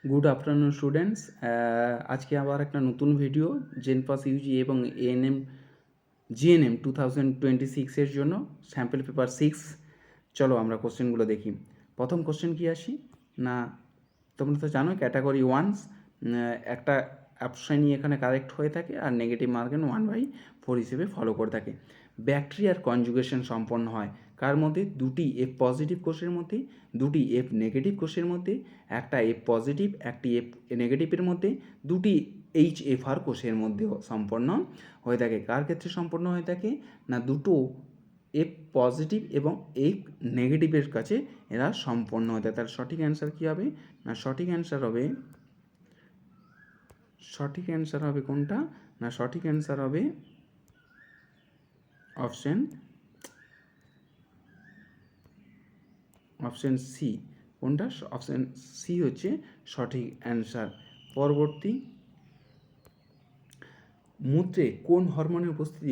Good afternoon students. আজকে আবার একটা নতুন ভিডিও জেনপাস ইউজি এবং জিএনএম 2026-এর জন্য স্যাম্পল পেপার 6। চলো আমরা কোশ্চেনগুলো দেখি। প্রথম কোশ্চেন কি আসি না, তোমরা তো জানো ক্যাটাগরি ওয়ানস একটা অপশানই এখানে কারেক্ট হয়ে থাকে আর নেগেটিভ মার্কেন 1/4 হিসেবে ফলো করে থাকে। ব্যাকটেরিয়ার কনজুগেশন সম্পন্ন হয় কার মধ্যে? দুটি এফ পজিটিভ কোষের মধ্যে, দুটি এফ নেগেটিভ কোষের মধ্যে, একটা এফ পজিটিভ একটি এফ নেগেটিভের মধ্যে, দুটি HFR কোষের মধ্যেও সম্পন্ন হয়ে থাকে। কার ক্ষেত্রে সম্পন্ন হয়ে থাকে না, দুটো এফ পজিটিভ এবং এফ নেগেটিভের কাছে এরা সম্পন্ন হয়ে থাকে। তার সঠিক অ্যান্সার কী হবে না, সঠিক অ্যান্সার হবে কোনটা না, সঠিক অ্যান্সার হবে অপশন সি। কোনটা? অপশন সি হচ্ছে সঠিক অ্যান্সার। পরবর্তী, মূত্রে কোন হরমোনের উপস্থিতি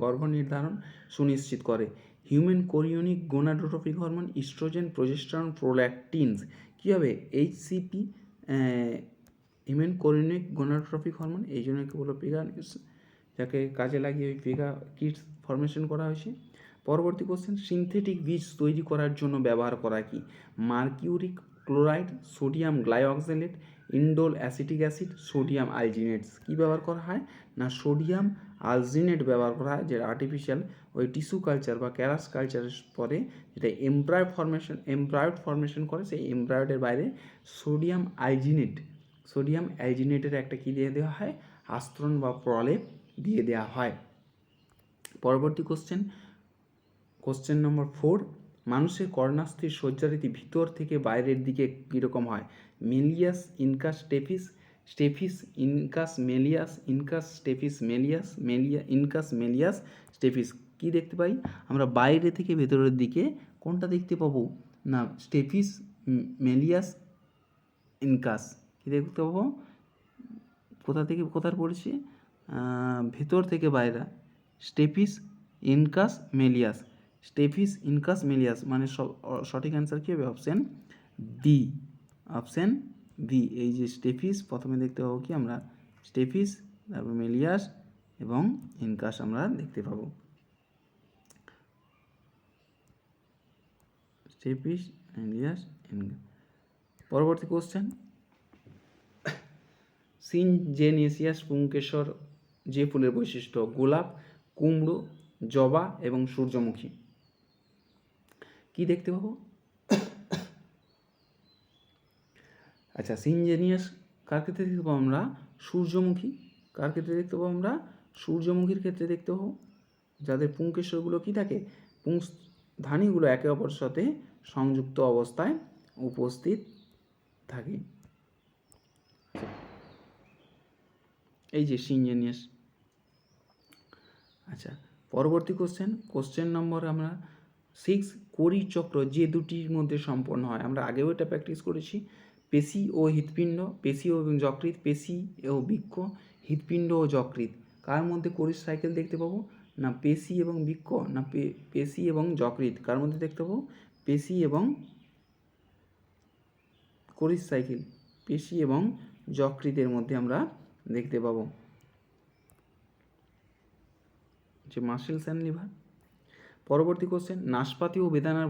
গর্ভনির্ধারণ সুনিশ্চিত করে? Human chorionic gonadotropic hormone, oestrogen, progesterone, prolactins. কী হবে? HCP, human chorionic gonadotropic hormone. এই জন্য একে বলো পেগা নিউজ, যাকে কাজে লাগিয়ে ওই পেগা কিটস ফরমেশন করা হয়েছে। পরবর্তী কোশ্চেন, সিনথেটিক বীজ তৈরি করার জন্য ব্যবহার করা কি? Mercuric chloride, sodium glyoxalate, indole acetic acid, sodium alginates. কী ব্যবহার করা হয় না, সোডিয়াম আলজিনেট ব্যবহার করা হয়, যেটা আর্টিফিশিয়াল ওই টিস্যু কালচার বা ক্যারাস কালচারের পরে যেটা এমব্রায়োড ফরমেশন করে, সেই এমব্রায়োডের বাইরে সোডিয়াম অ্যালজিনেটের একটা কী দিয়ে দেওয়া হয়? আস্তরণ বা প্রলেপ দিয়ে দেওয়া হয়। পরবর্তী কোশ্চেন নম্বর 4, মানুষের কর্ণাস্থির সজ্জারীতি ভিতর থেকে বাইরের দিকে কীরকম হয়? Malleus, incus stapes, stapes incus malleus, incus stapes malleus, incus malleus stapes. কী দেখতে পাই আমরা বাইরে থেকে ভেতরের দিকে? কোনটা দেখতে পাবো না, স্টেফিস মেলিয়াস ইনকাস। কী দেখতে পাবো? কোথা থেকে কোথার পড়েছি? ভেতর থেকে বাইরে, stapes incus malleus. Stapes incus malleus মানে সঠিক অ্যান্সার কী হবে? Option B. এই যে স্টেফিস, প্রথমে দেখতে পাবো কি আমরা? স্টেফিস, তারপর মেলিয়াস এবং ইনকাস আমরা দেখতে পাবো। স্টেফিস, মেলিয়াস, ইনকাস। পরবর্তী কোশ্চেন, সিনজেনেসিয়াস পুংকেশর যে ফুলের বৈশিষ্ট্য? গোলাপ, কুমড়ো, জবা এবং সূর্যমুখী। কি দেখতে পাবো? আচ্ছা, সিনজেনিয়াস কার ক্ষেত্রে দেখতে পাবো আমরা? সূর্যমুখী। কার ক্ষেত্রে দেখতে পাবো আমরা? সূর্যমুখীর ক্ষেত্রে দেখতে পাবো, যাদের পুংকেশরগুলো কি থাকে? ধানীগুলো একে অপরের সাথে সংযুক্ত অবস্থায় উপস্থিত থাকে। এই যে সিনজেনিয়াস। আচ্ছা, পরবর্তী কোশ্চেন নম্বর আমরা 6, কোরি চক্র যে দুটির মধ্যে সম্পন্ন হয়? আমরা আগেও এটা প্র্যাকটিস করেছি। পেশি ও হৃৎপিণ্ড, পেশি এবং যকৃৎ, পেশি ও বৃক্ক, হৃৎপিণ্ড ও যকৃৎ। কার মধ্যে কোরির সাইকেল দেখতে পাবো না, পেশি এবং বৃক্ক না পেশি এবং যকৃৎ? কার মধ্যে দেখতে পাবো? পেশি এবং কোরির সাইকেল পেশি এবং যকৃতের মধ্যে আমরা দেখতে পাবো, যে মাসেলস অ্যান্ড লিভার। পরবর্তী কোশ্চেন, নাশপাতি ও বেদানার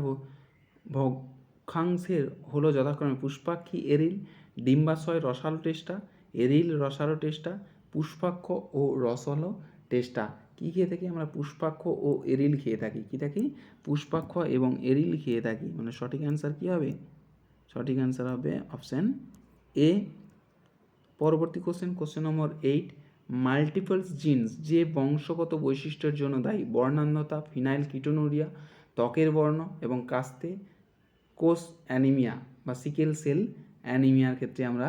ভক্ষাংশের হলো যথাক্রমে পুষ্পাক্ষী, এরিল, ডিম্বাশয়, রসালো টেস্টা, এরিল, রসালো টেস্টা, পুষ্পাক্ষ ও রসালো টেস্টা। কী খেয়ে থাকি আমরা? পুষ্পাক্ষ ও এরিল খেয়ে থাকি। কী থাকি? পুষ্পাক্ষ এবং এরিল খেয়ে থাকি। মানে সঠিক অ্যান্সার কী হবে? সঠিক অ্যান্সার হবে অপশান এ। পরবর্তী কোশ্চেন নম্বর 8, মাল্টিপলস জিনস যে বংশগত বৈশিষ্ট্যের জন্য দায়ী? বর্ণান্ধতা, ফিনাইল কিটোনুরিয়া, ত্বকের বর্ণ এবং কাস্তে কোষ অ্যানিমিয়া বা সিকেল সেল অ্যানিমিয়ার ক্ষেত্রে আমরা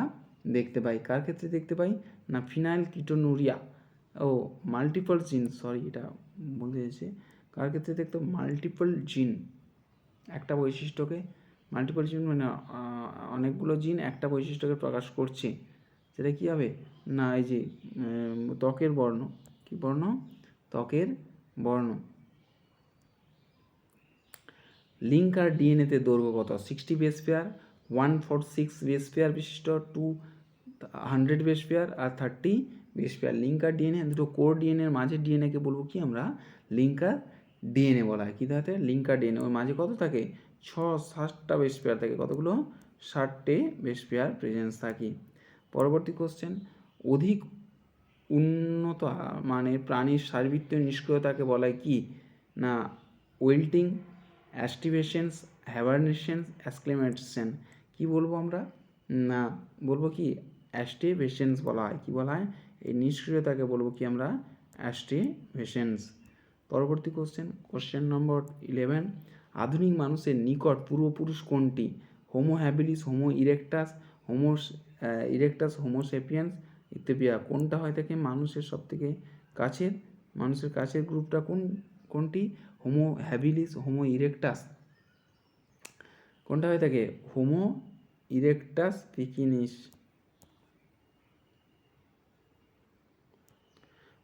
দেখতে পাই। কার ক্ষেত্রে দেখতে পাই না, ফিনাইল কিটোনুরিয়া ও মাল্টিপল জিন, এটা বলতে চাইছে কার ক্ষেত্রে দেখতে? মাল্টিপল জিন একটা বৈশিষ্ট্যকে, মাল্টিপল জিন মানে অনেকগুলো জিন একটা বৈশিষ্ট্যকে প্রকাশ করছে, সেটা কী হবে না, এই যে ত্বকের বর্ণ। কী বর্ণ? ত্বকের বর্ণ। লিঙ্ক আর ডিএনএতে দৈর্ঘ্য কত? 60 বেস পেয়ার, 146 বেস পেয়ার বিশিষ্ট, 200 বেস পেয়ার আর 30 বেস পেয়ার। লিঙ্কার ডিএনএ, দুটো কোর ডিএনএর মাঝে ডিএনএকে বলবো কি আমরা, লিঙ্কার ডিএনএ বলা হয়। কী থাকে? Linker DNA. ওর মাঝে কত থাকে? 60টা বেস পেয়ার থাকে। কতগুলো? 60টে বেস পেয়ার প্রেজেন্স থাকে। পরবর্তী কোশ্চেন, অধিক উন্নত মানে প্রাণীর শারীরবৃত্তীয় নিষ্ক্রিয়তাকে বলা হয় কি না, ওয়েল্টিং, অ্যাস্টিভেশনস, হ্যাবারনেশনস, অ্যাসক্লেমেশন। কি বলবো আমরা না, বলবো কি অ্যাস্টিভেশনস বলা হয়। কি বলা হয়? এই নিষ্ক্রিয়তাকে বলবো কি আমরা, অ্যাস্টিভেশনস। পরবর্তী কোশ্চেন নম্বর 11, আধুনিক মানুষের নিকট পূর্বপুরুষ কোনটি? Homo habilis, homo erectus, Homo sapiens ইত্যাদি। কোনটা হয় থাকে মানুষের সবথেকে কাছের, মানুষের কাছের গ্রুপটা কোনটি? Homo habilis, homo erectus. কোনটা হয়ে থাকে? Homo erectus pekinensis.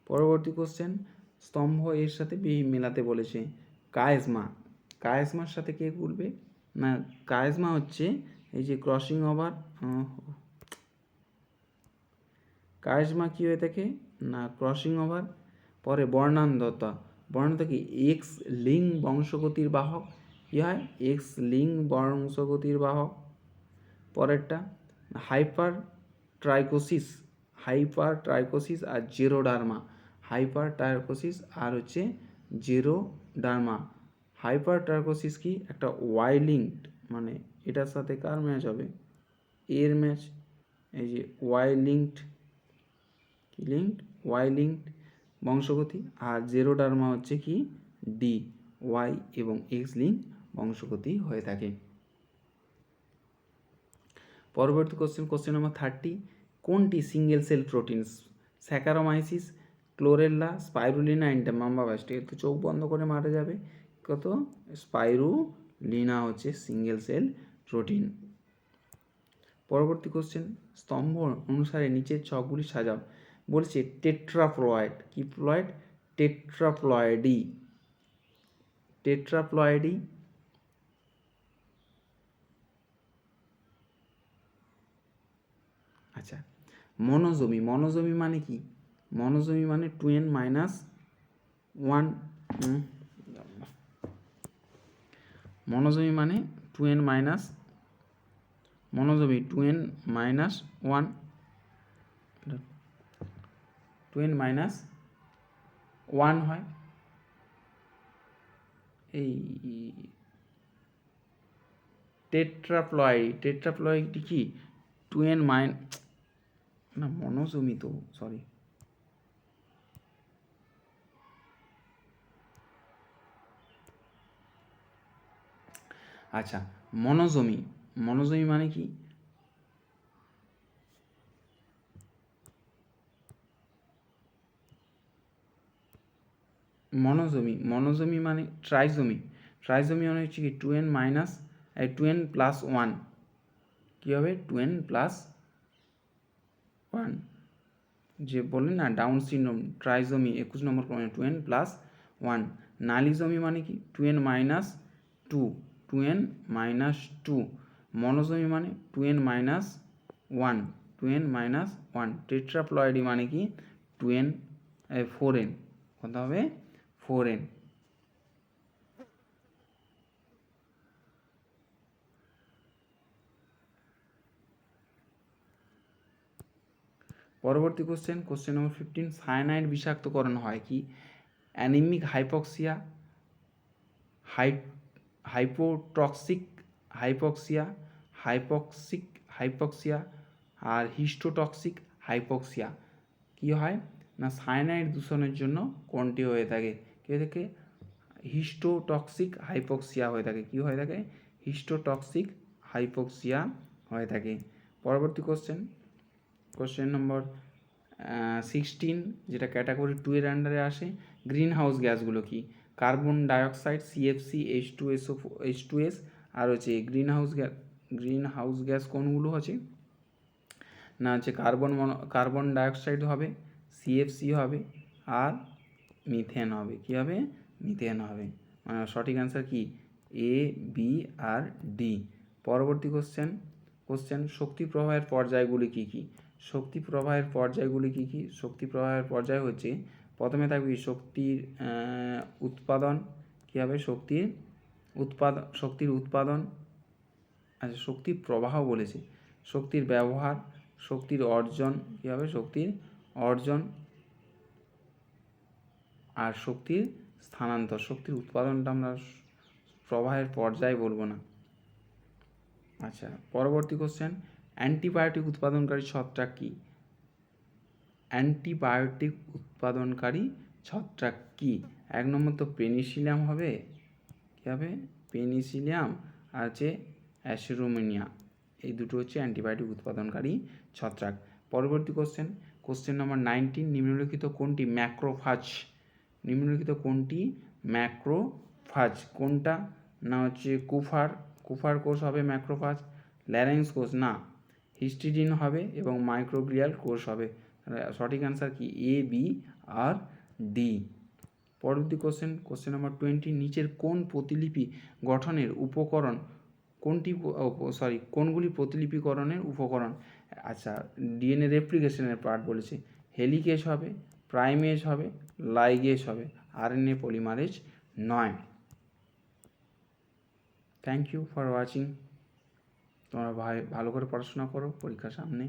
পরবর্তী কোশ্চেন, স্তম্ভ এর সাথে মেলাতে বলেছে। কায়েজমার সাথে কে বলবে না, কায়েজমা হচ্ছে এই যে ক্রসিং ওভার। কায়েজমা কী হয়ে থাকে না, ক্রসিং ওভার। পরে বর্ণান্ধতা কি? এক্স লিং বংশগতির বাহক। কী হয়? এক্স লিং বংশগতির বাহক। পরেরটা হাইপার ট্রাইকোসিস আর জেরোডার্মা। আর হচ্ছে জেরোডার্মা। হাইপার ট্রাইকোসিস কি? একটা ওয়াই লিঙ্কড, মানে এটার সাথে কার ম্যাচ হবে? এর ম্যাচ। এই যে ওয়াই লিঙ্কড বংশগতি। আর জেরোডার্মা হচ্ছে কি? ডি, ওয়াই এবং এক্স লিঙ্ক বংশগতি হয়ে থাকে। পরবর্তী কোশ্চেন নম্বর 30, কোনটি single cell protein? Saccharomyces, chlorella, spirulina, এন্টামাম্বাবাস্ট। এর তো চোখ বন্ধ করে মারা যাবে। কত? স্পাইরুলিনা হচ্ছে সিঙ্গেল সেল প্রোটিন। পরবর্তী কোশ্চেন, স্তম্ভ অনুসারে নিচের ছকগুলি সাজাও। বলছে টেট্রাপ্লয়েড। কি প্লয়েড? টেট্রাপ্লয়েডি। আচ্ছা, মনোজমি মানে কি? মনোজমি মানে 2n - 1। মনোজমি মানে 2n - 1, 2n - 1 হয়। এই টেট্রাপ্লয়েডটি কি? 2n না, মনোজমি তো, সরি। আচ্ছা, মনোজমি মানে কি? মনোজমি মানে ট্রাইজমি মানে হচ্ছে কি 2n + 1। কী হবে? 2n + 1, যে বললেন না ডাউন সিনড্রোম। ট্রাইজমি 21 নম্বর ক্রমে 2n + 1। নালিজমি মানে কি? 2n - 2। মনোজমি মানে 2n - 1। টেট্রাপ্লয়েডি মানে কি? 4n। কত হবে? 4n। পরবর্তী কোশ্চেন নম্বর 15, সায়ানাইড বিষাক্তকরণ হয় কি? অ্যানিমিক হাইপক্সিয়া, হাইপোটক্সিক হাইপক্সিয়া আর হিস্টোটক্সিক হাইপক্সিয়া। কি হয় না, সায়ানাইড দূষণের জন্য কোনটি হয়ে থাকে? কি হয়ে থাকে? হিস্টোটক্সিক হাইপক্সিয়া হয়ে থাকে। কি হয়ে থাকে? হিস্টোটক্সিক হাইপক্সিয়া হয়ে থাকে। পরবর্তী কোশ্চেন নম্বর 16, যেটা ক্যাটাগরি 2 এর আন্ডারে আসে। গ্রিন হাউস গ্যাসগুলো কি? Carbon dioxide, CFC, H2S। আর হচ্ছে গ্রিন হাউস গ্যাস কোনগুলো আছে না, হচ্ছে কার্বন ডাইঅক্সাইড হবে, CFC হবে আর মিথেন হবে। কি হবে? মিথেন হবে। মানে সঠিক অ্যান্সার কি? A, B আর D। পরবর্তী কোশ্চেন কোশ্চেন, শক্তি প্রবাহের পর্যায়গুলি কী কী? শক্তি প্রবাহের পর্যায়গুলি কী কী? শক্তি প্রবাহের পর্যায় হচ্ছে, প্রথমে থাকবে শক্তির উৎপাদন, কী হবে? শক্তির উৎপাদন, আচ্ছা শক্তির প্রবাহ বলেছে, শক্তির ব্যবহার, শক্তির অর্জন, কী হবে? শক্তির অর্জন, আর শক্তির স্থানান্তর। শক্তির উৎপাদনটা আমরা প্রবাহের পর্যায় বলবো না। আচ্ছা, পরবর্তী কোশ্চেন, অ্যান্টিবায়োটিক উৎপাদনকারী ছত্রাক কী? অ্যান্টিবায়োটিক উৎপাদনকারী ছত্রাক কী? 1 নম্বর তো পেনিসিলিয়াম হবে, কী হবে? পেনিসিলিয়াম, আর হচ্ছে অ্যাসিরোমিনিয়া, এই দুটো হচ্ছে অ্যান্টিবায়োটিক উৎপাদনকারী ছত্রাক। পরবর্তী কোশ্চেন নম্বর 19, নিম্নলিখিত কোনটি ম্যাক্রোফাজ? নিম্নলিখিত কোনটি ম্যাক্রোফাজ? কোনটা? না হচ্ছে কুফার কোষ হবে ম্যাক্রোফাজ, ল্যারেন্স কোষ না, হিস্টিডিন হবে, এবং মাইক্রোগ্লিয়াল কোষ হবে। সঠিক অ্যান্সার কি? এ, বি আর ডি। পরবর্তী কোশ্চেন নম্বর 20, নিচের কোন প্রতিলিপি গঠনের উপকরণ কোনগুলি প্রতিলিপিকরণের উপকরণ? আচ্ছা, ডিএনএ রেপ্লিকেশনের পার্ট বলেছে, হেলিকেজ হবে, প্রাইমেজ হবে, লাইগেজ হবে, আরএনএ পলিমারেজ নয়। Thank you for watching. তোমরা ভালো করে পড়াশোনা করো, পরীক্ষার সামনে।